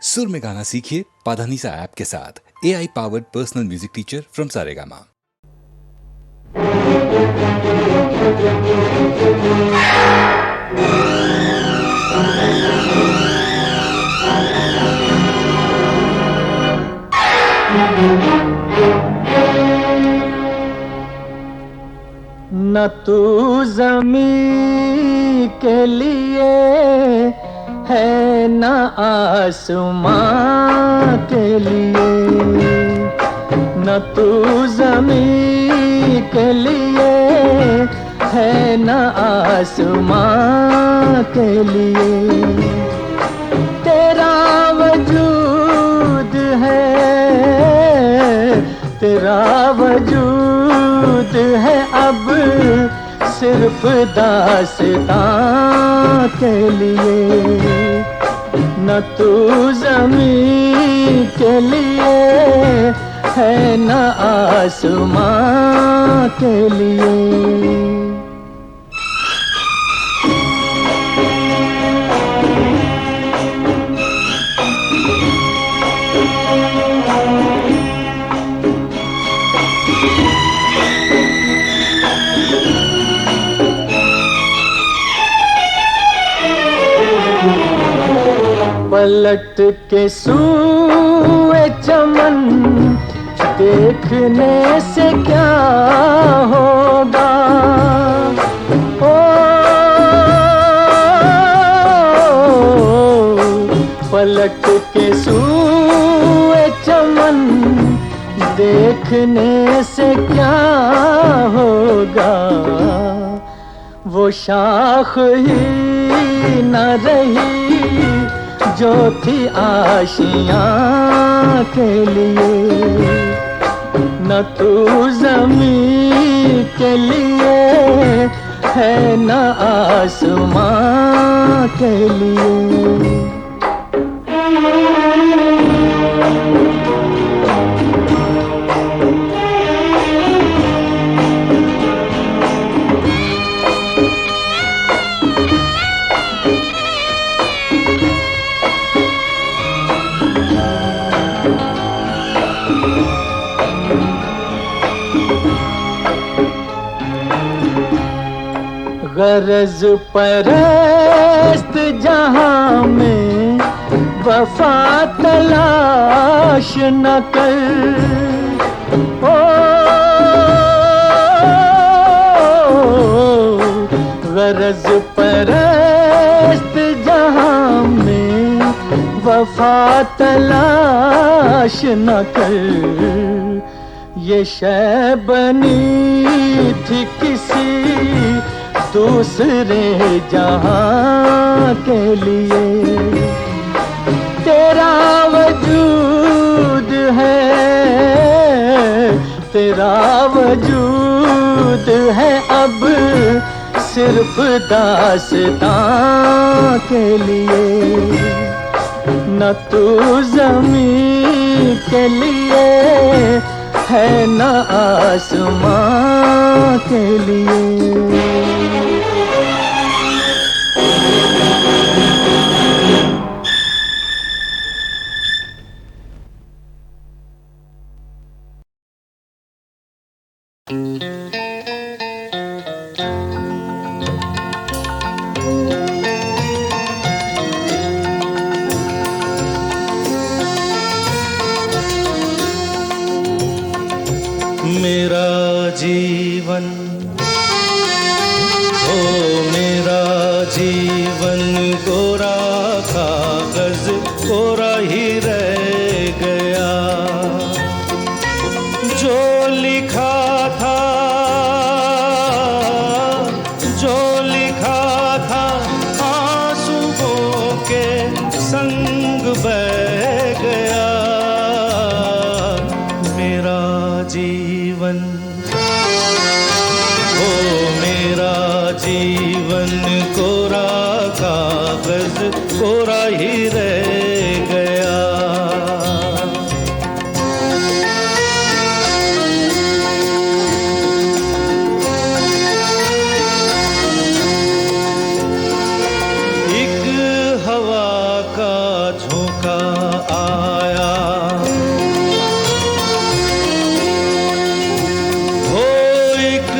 सुर में गाना सीखिए पाधानीसा ऐप के साथ। AI powered personal music teacher from Saregama. न तू ज़मीं के लिए है न आसमां के लिए, न तू ज़मीं के लिए है न आसमां के लिए। तेरा वजूद है, तेरा वजूद है अब सिर्फ दास्तां के लिए। न तू ज़मीं के लिए है न आसमां के लिए। पलट के सूए चमन देखने से क्या होगा, ओ पलट के सूए चमन देखने से क्या होगा। वो शाख ही न रही जो थी आशियाँ के लिए। न तू ज़मीं के लिए है न आसमां के लिए। गरज परस्त जहां में वफा तलाश न कर, ओ गरज परस्त जहां में वफा तलाश न कर। ये शय बनी थी किसी दूसरे जहां के लिए। तेरा वजूद है, तेरा वजूद है अब सिर्फ दास्तां के लिए। न तू ज़मीं के लिए है न आसमां के लिए। मेरा जीवन, ओ मेरा जीवन कोरा कागज कोरा ही रह गया। जो लिखा था, जो लिखा था आंसुओं के संग बह गया। मेरा जीवन, ओ मेरा जीवन कोरा कागज कोरा ही रह गया। एक हवा का झोंका आया, हो एक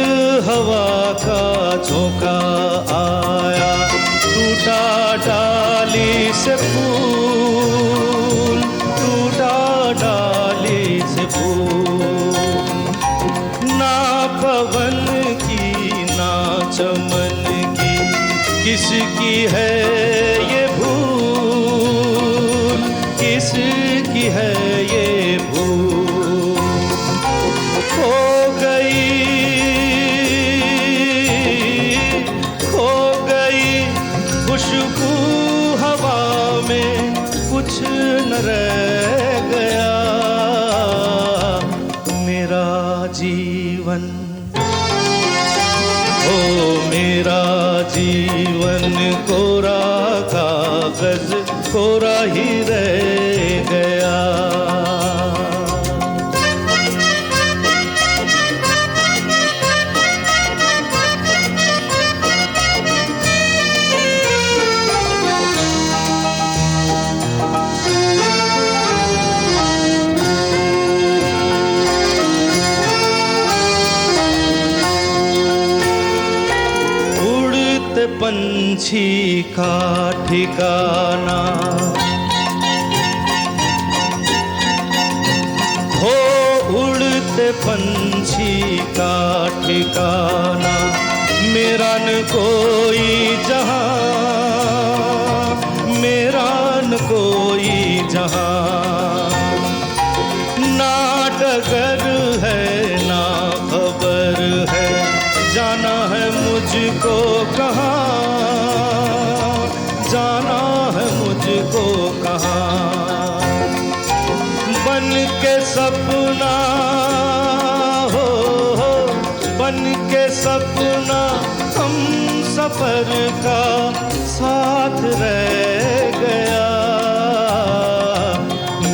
हवा का झोंका आया, टूटा डाली से फूल, टूटा डाली से फूल, ना पवन की ना चमन की, किसकी है ये भूल, किसकी है ये भूल। खो गई खुशबू हवा में, कुछ न रह गया मेरा जीवन। ओ मेरा जीवन कोरा कागज, कोरा ही रह गया। पंछी का ठिकाना, हो उड़ते पंछी का ठिकाना, मेरा न कोई जहां, मेरा न कोई जहां, ना डगर है ना खबर है, जाना है मुझको कहाँ, जाना है मुझको कहाँ। बन के सपना हो, बन के सपना हम सफर का साथ रह गया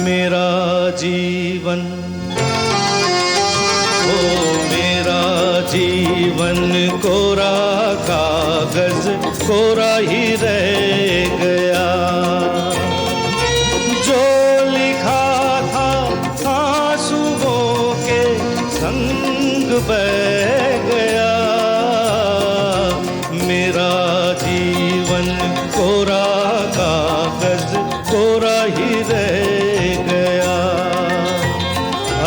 मेरा जीवन। ओ मेरा जीवन कोरा कागज, कोरा ही रह गया। जो लिखा था आंसुओं के संग बह गया मेरा जीवन कोरा कागज, कोरा ही रह गया।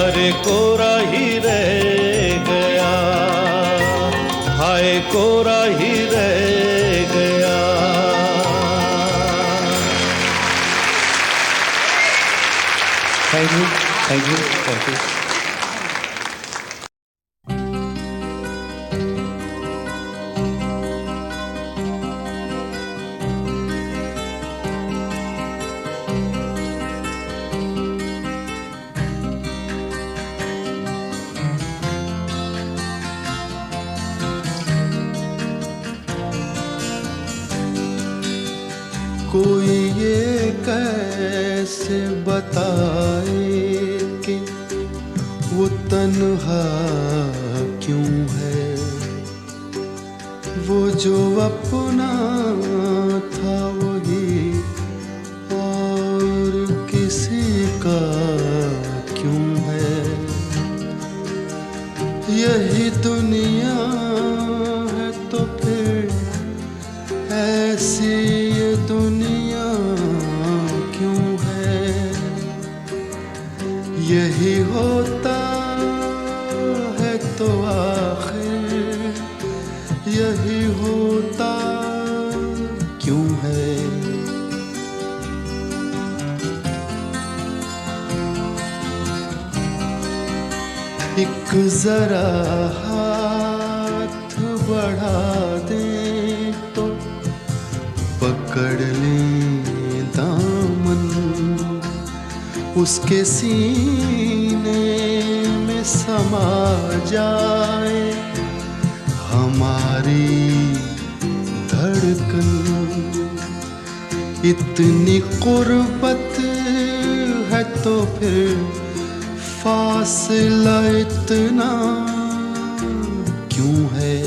अरे कोरा ही रह गया, हाय कोरा ही रह गया। Thank you, thank you, thank you. कोई ये कैसे बताए कि वो तन्हा क्यों है, वो जो अपना था वही और किसी का क्यों है। यही दुनिया है तो फिर ऐसी ये दुनिया क्यों है। यही होता है तो आखिर यही होता क्यों है। एक जरा हाथ बढ़ा दे तो पकड़ लें दामन, उसके सीने में समा जाए हमारी धड़कन। इतनी कुर्बत है तो फिर फासला इतना क्यों है।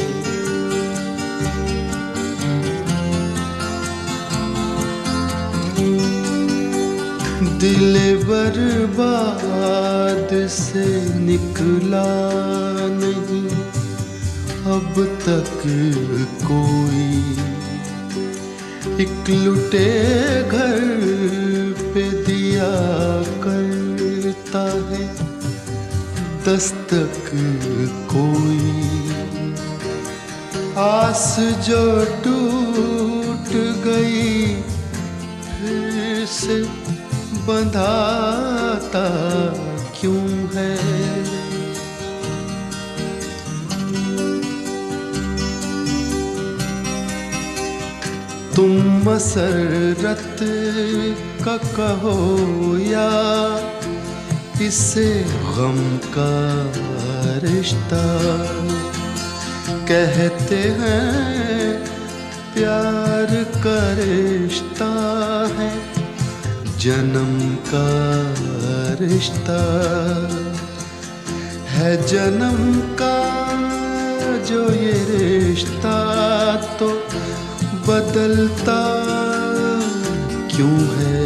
दिल बर्बाद से निकला नहीं अब तक कोई। एक लुटे घर पे दिया करता है दस्तक कोई। आस जो टूट गई फिर से बंधाता क्यों है। तुम मसरत का कहो या इसे गम का रिश्ता। कहते हैं प्यार का रिश्ता है जन्म का रिश्ता है जन्म का जो ये रिश्ता तो बदलता क्यों है।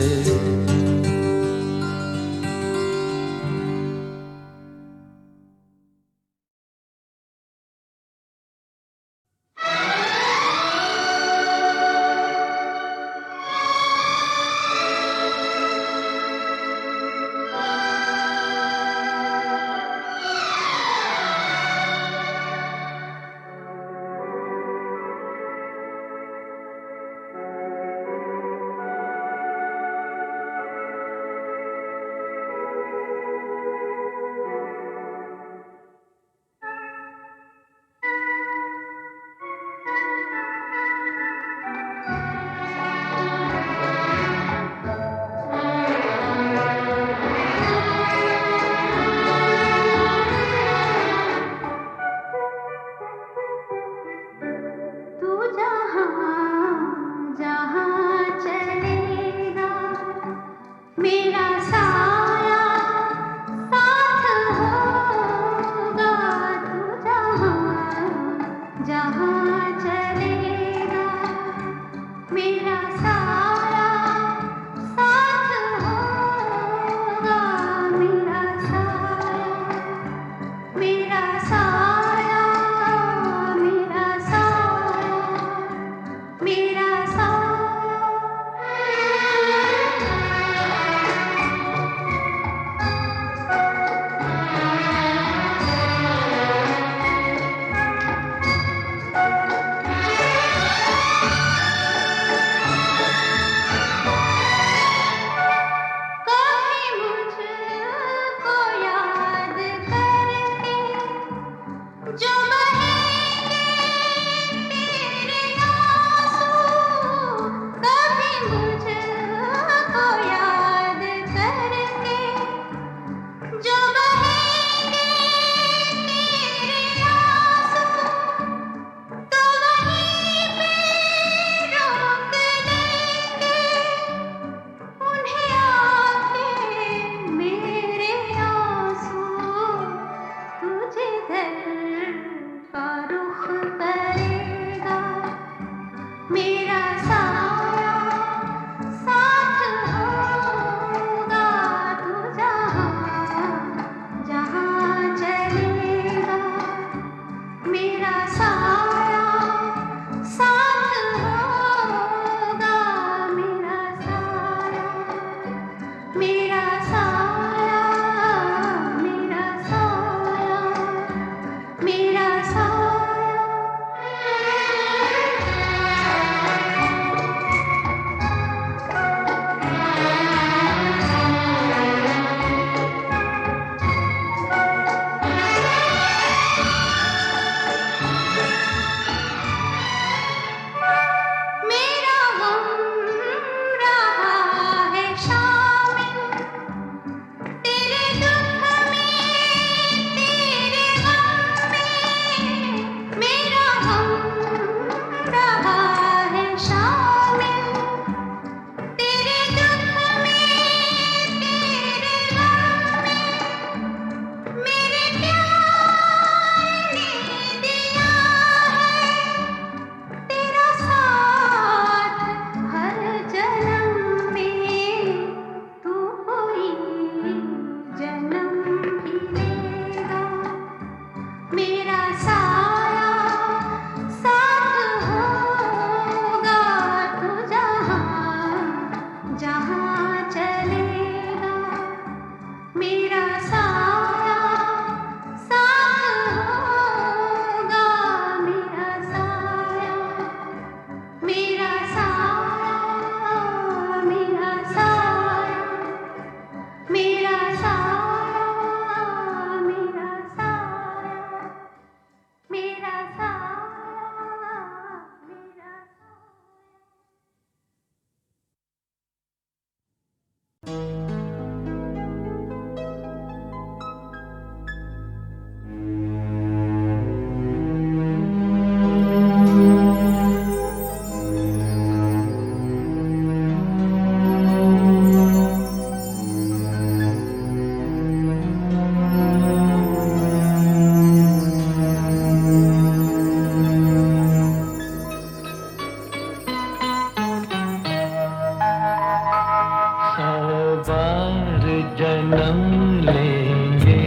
जन्म लेंगे,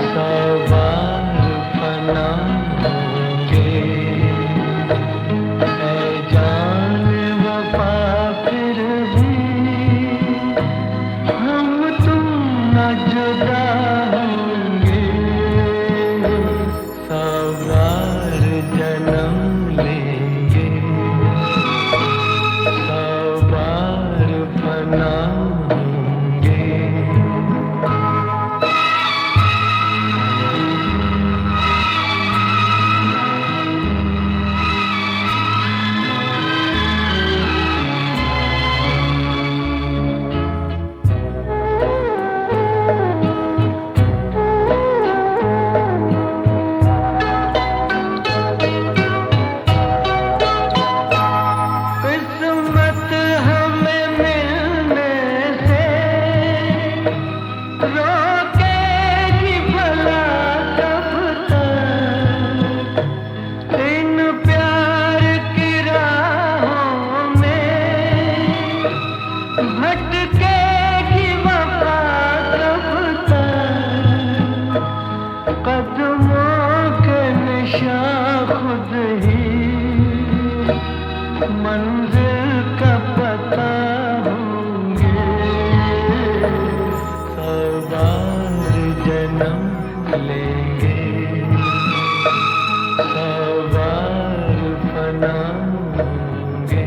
100 बार फना होंगे। ऐ जान वफा फिर भी हम तुम न जुदा होंगे, 100 बार जन्म लेंगे, 100 बार फना होंगे। किस्मत हमें मिलने से रोकेगी भला कब तक, इन प्यार की राहों में भटकेगी वफा कब तक, कदमों के निशान खुद ही मंजिल का पता होंगे, 100 बार जन्म लेंगे, 100 बार फना होंगे।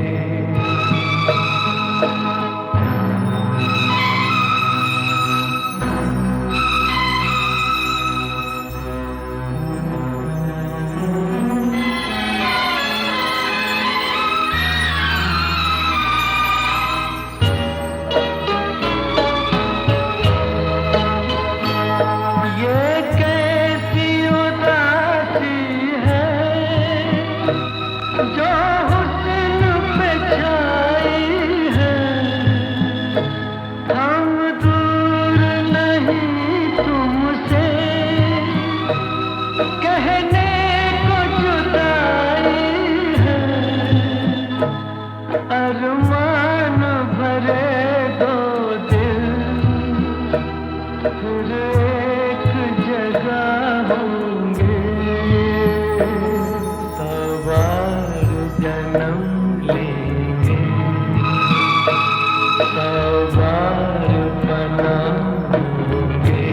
ये कैसी उदासी है जो हुस्न पे छाई है, हम दूर नहीं तुमसे कहने को जुदाई है, अरमान भरे दो दिल फिर एक जगह होंगे, 100 बार जन्म लेंगे, 100 बार फना होंगे।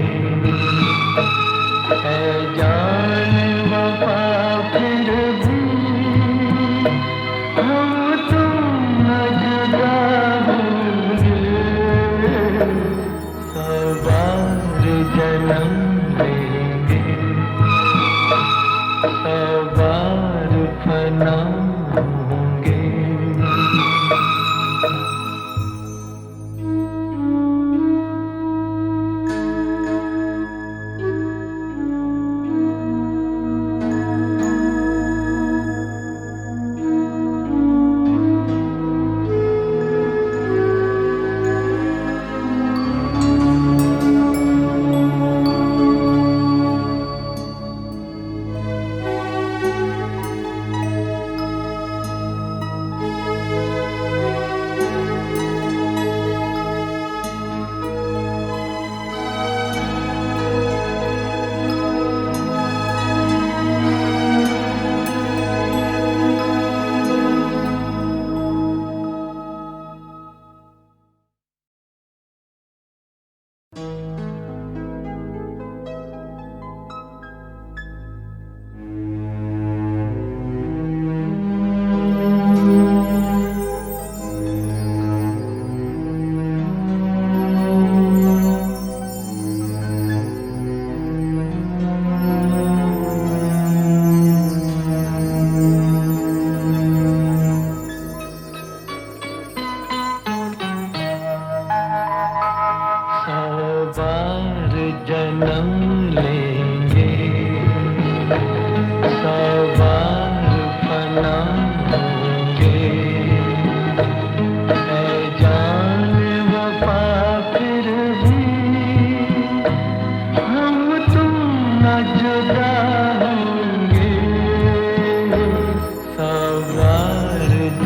ऐ जान वफा फिर भी हम तुम न जुदा होंगे, 100 बार जन्म लेंगे, 100 बार फना होंगे।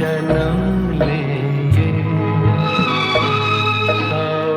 जन्म लेंगे, 100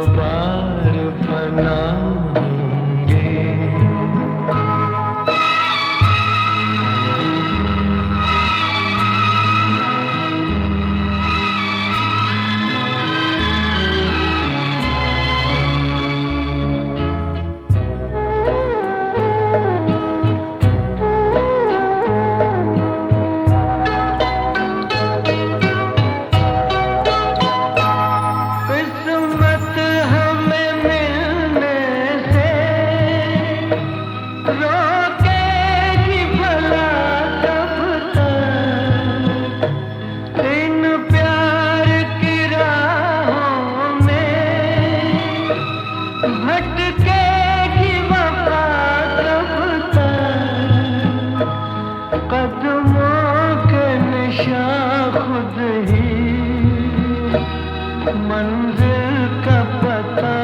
मंजिल का पता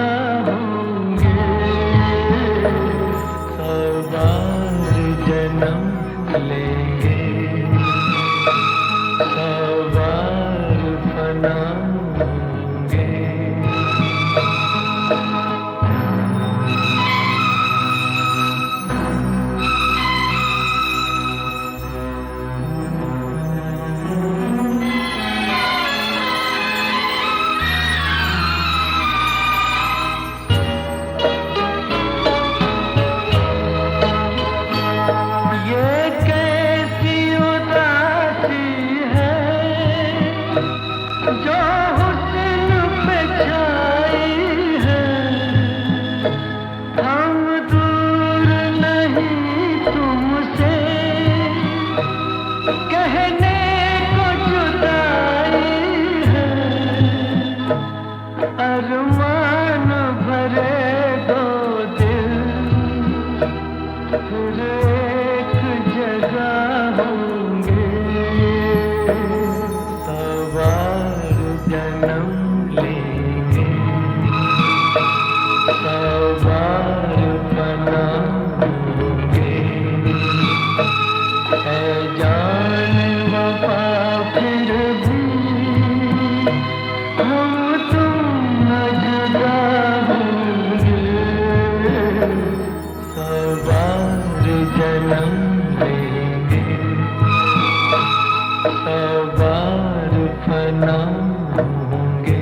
होंगे, सौ बार जन्म लेंगे, सौ बार फना होंगे। ये कैसी उदासी है जो हुस्न पे छाई है, हम दूर नहीं तुमसे, कहने को जुदाई है, अरमान भरे दो दिल फिर एक जगह होंगे, सौ बार जन्म लेंगे, सौ बार फना होंगे। है जान वफा फिर भी हम तुम न जुदा होंगे, सौ बार जन्म लेंगे, सौ बार फना होंगे।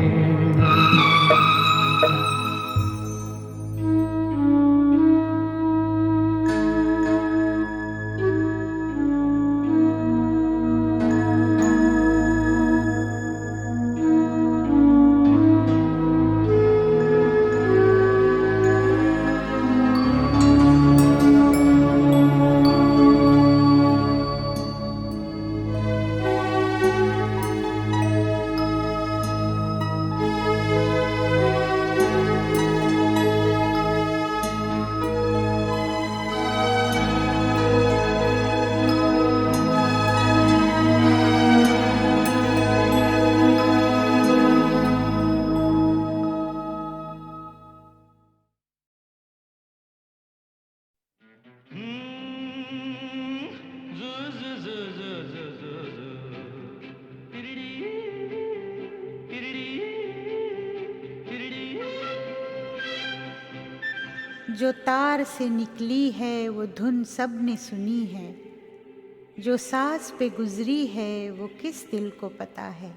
जो तार से निकली है वो धुन सब ने सुनी है, जो सांस पे गुजरी है वो किस दिल को पता है।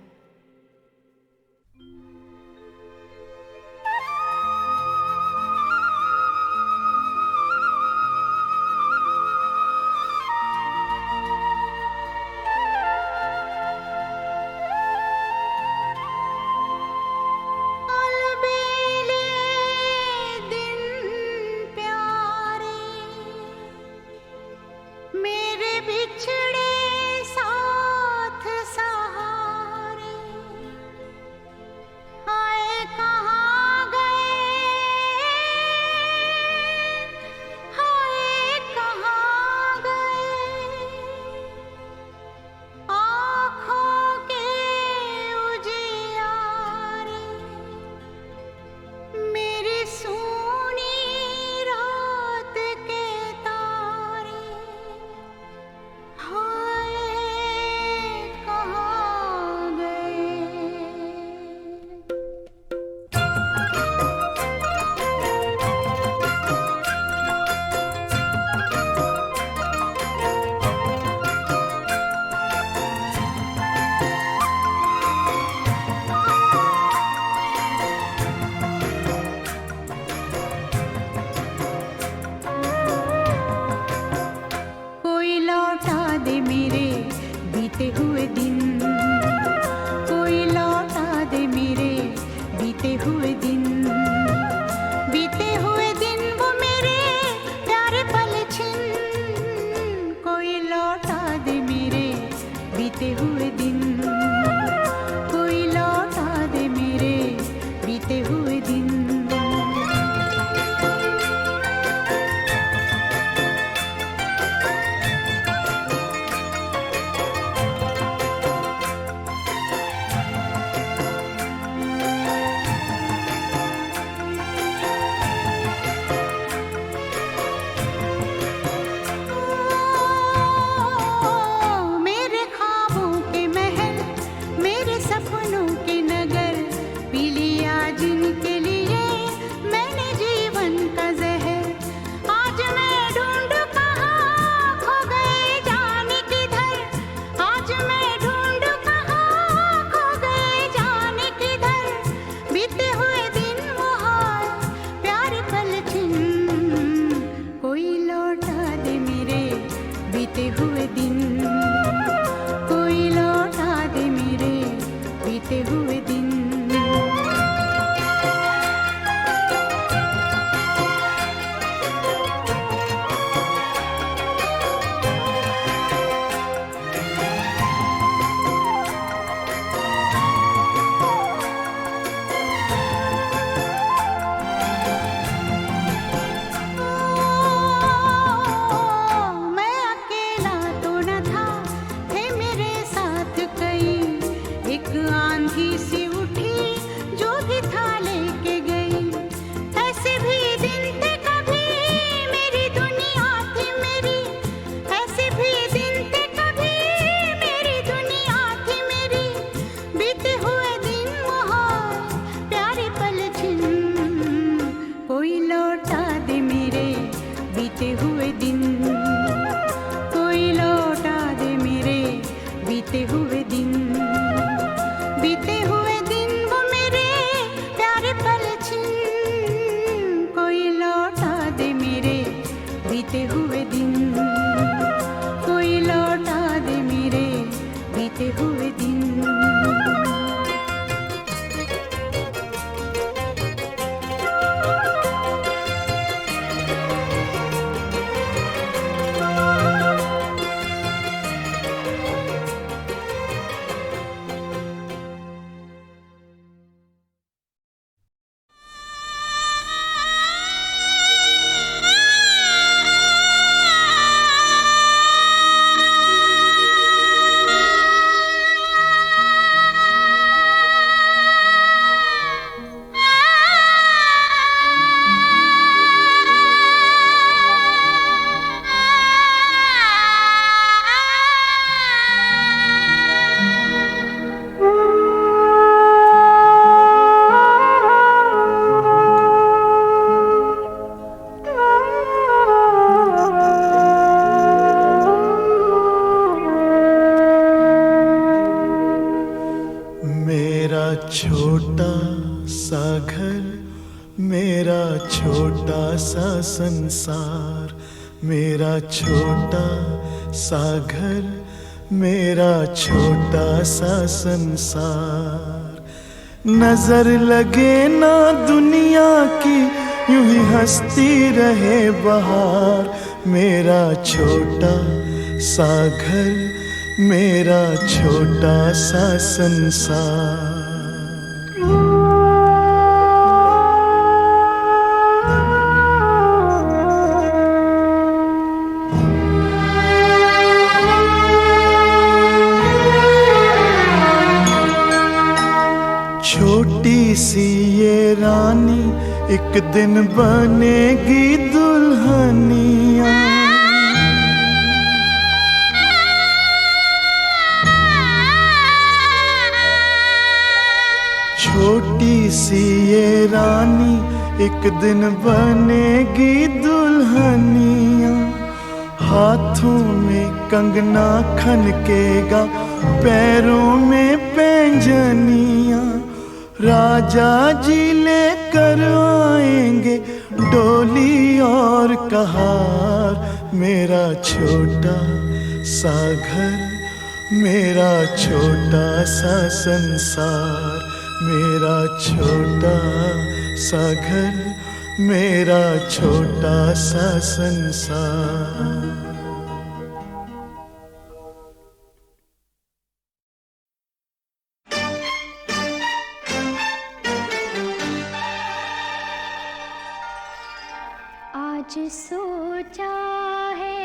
सा घर, मेरा छोटा सा संसार, मेरा छोटा सा घर, मेरा छोटा सा संसार। नजर लगे ना दुनिया की, यूं ही हंसती रहे बहार, मेरा छोटा सा घर, मेरा छोटा सा संसार। छोटी सी ये रानी एक दिन बनेगी दुल्हनिया। छोटी सी ये रानी एक दिन बनेगी दुल्हनिया। हाथों में कंगना खनकेगा, पैरों में पैंजनिया। राजा जी लेकर आएंगे डोली और कहार, मेरा छोटा सा घर, मेरा छोटा सा संसार, मेरा छोटा सा घर, मेरा छोटा सा संसार। आज सोचा है,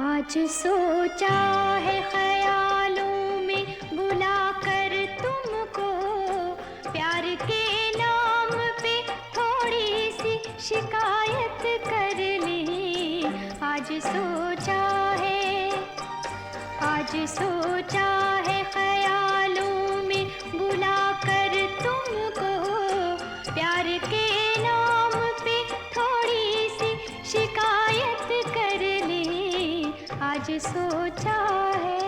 आज सोचा है ख्यालों में बुलाकर तुमको, प्यार के नाम पे थोड़ी सी शिकायत कर ले। आज सोचा है, आज सोचा है ख्यालों में बुलाकर तुमको, प्यार के नाम पे थोड़ी सी शिकायत कर ले। आज सोचा है।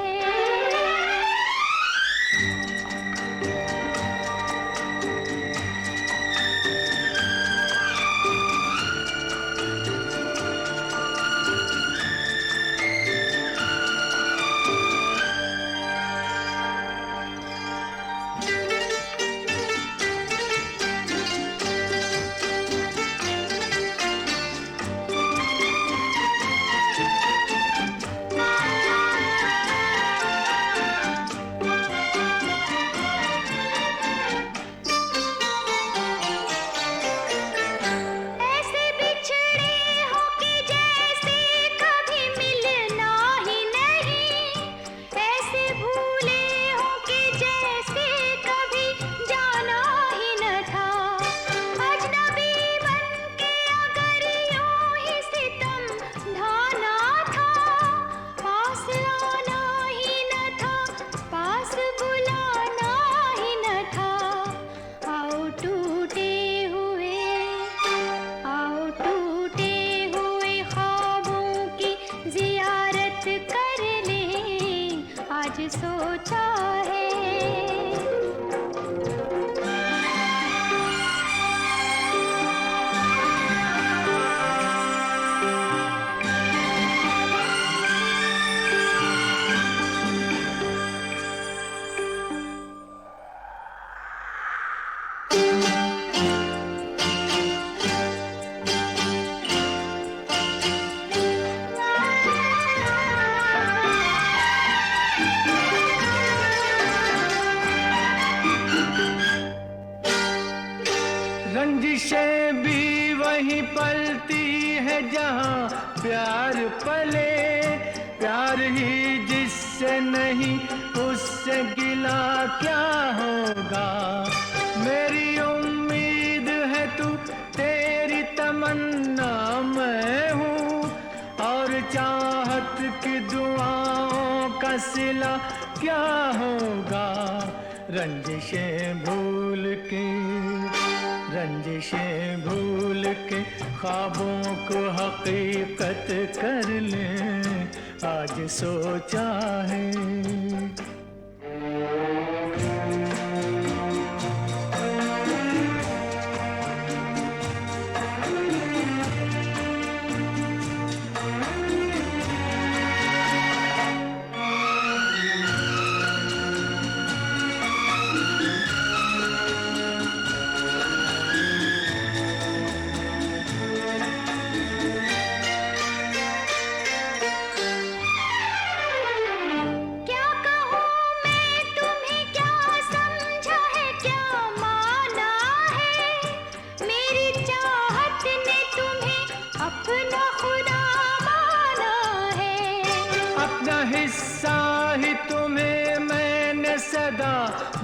सोचा है। रंजिशें भी वहीं पलती है जहाँ प्यार पले, प्यार ही जिससे नहीं उससे गिला क्या होगा। मेरी उम्मीद है तू, तेरी तमन्ना मैं हूँ, और चाहत की दुआओं का सिला क्या होगा। रंजिशें भूल के, रंजिशें भूल के ख्वाबों को हकीकत कर ले, आज सोचा है।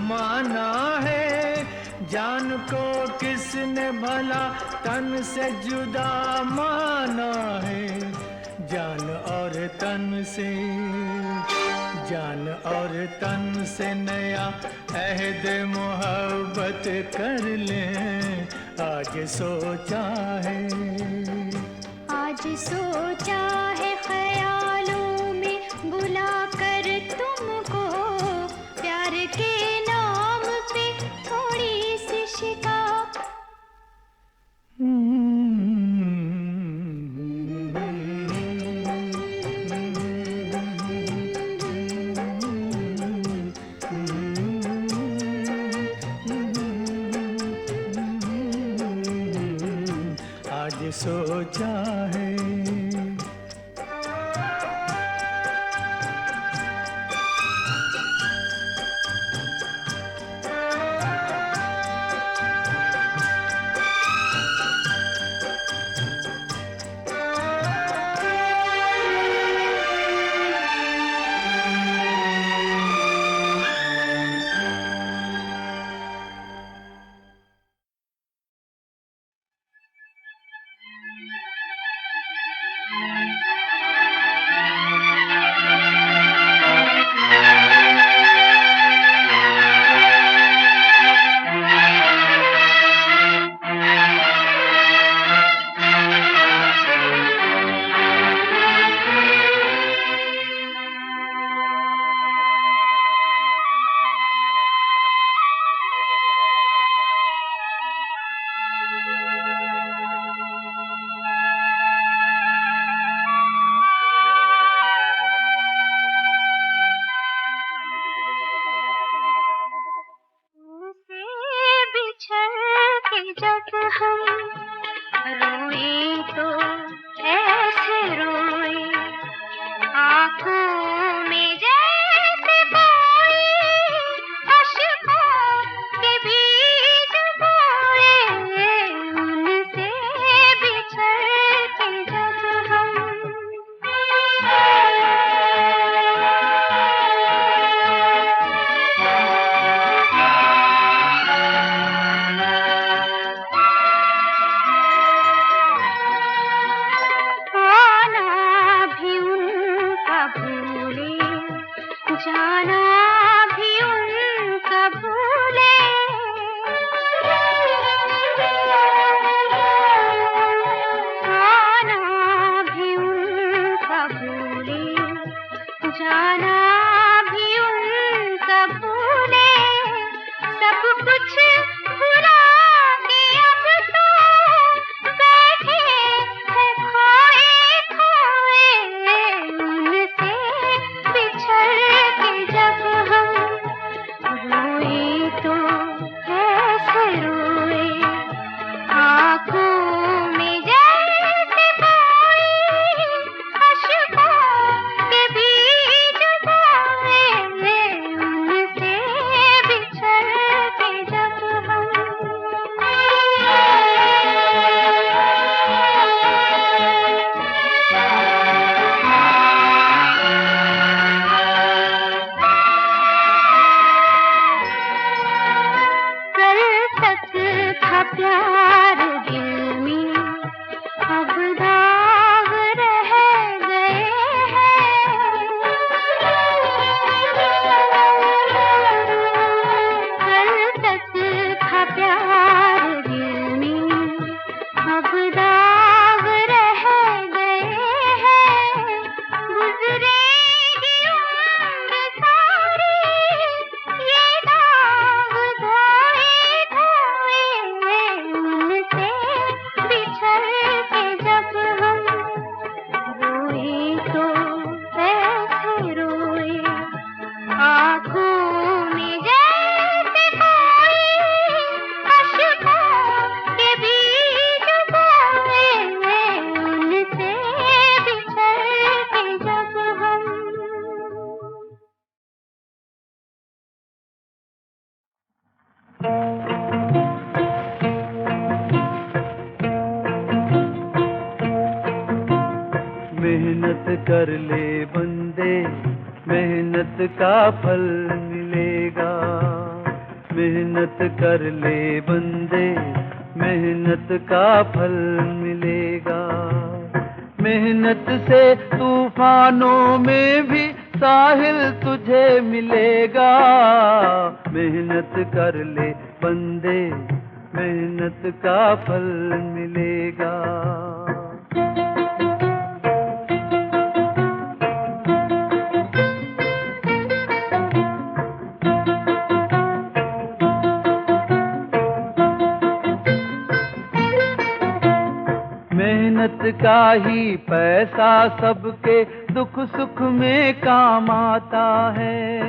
माना है। जान को किसने भला तन से जुदा माना है। जान और तन से, जान और तन से नया अहद मोहब्बत कर लें, आज सोचा है। आज सोचा है ख्यालों में बुला कर तुमको, प्यार के नाम पे थोड़ी सी शिका। आज सोचा है। मेहनत कर ले बंदे, मेहनत का फल मिलेगा। मेहनत कर ले बंदे, मेहनत का फल मिलेगा। मेहनत से तूफानों में भी साहिल तुझे मिलेगा। मेहनत कर ले बंदे, मेहनत का फल मिलेगा। मेहनत का ही पैसा सबके दुख सुख में काम आता है।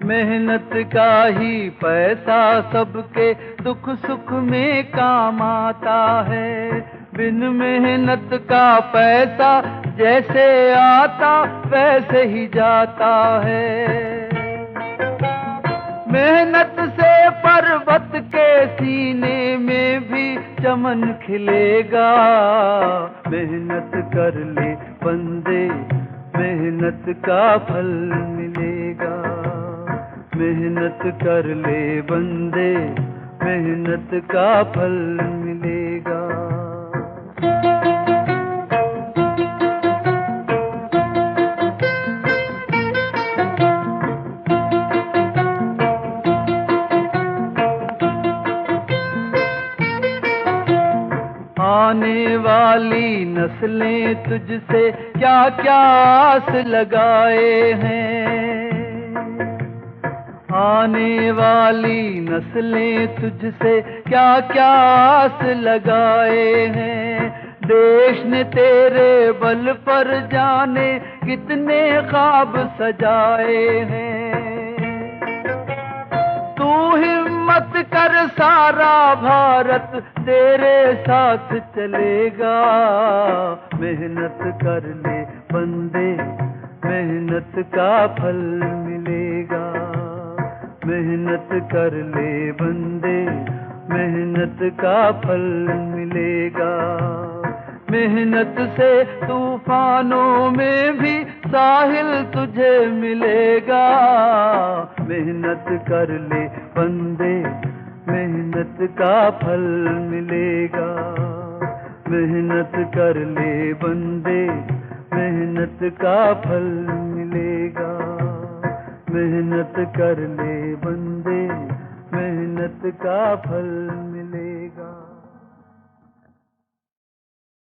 मेहनत का ही पैसा सबके दुख सुख में काम आता है। बिन मेहनत का पैसा जैसे आता वैसे ही जाता है। मेहनत से पर्वत के सीने में भी चमन खिलेगा। मेहनत कर ले बंदे, मेहनत का फल मिलेगा। मेहनत कर ले बंदे, मेहनत का फल मिलेगा। आने वाली नस्लें तुझसे क्या क्या आस लगाए हैं। आने वाली नस्लें तुझसे क्या क्या आस लगाए हैं। देश ने तेरे बल पर जाने कितने ख्वाब सजाए हैं। तू हिम्मत कर, सारा भारत तेरे साथ चलेगा। मेहनत कर ले बंदे, मेहनत का फल मिलेगा। मेहनत कर ले बंदे, मेहनत का फल मिलेगा। मेहनत से तूफानों में भी साहिल तुझे मिलेगा। मेहनत कर ले बंदे, मेहनत का फल मिलेगा। मेहनत कर ले बंदे, मेहनत का फल मिलेगा। मेहनत कर ले बंदे, मेहनत का फल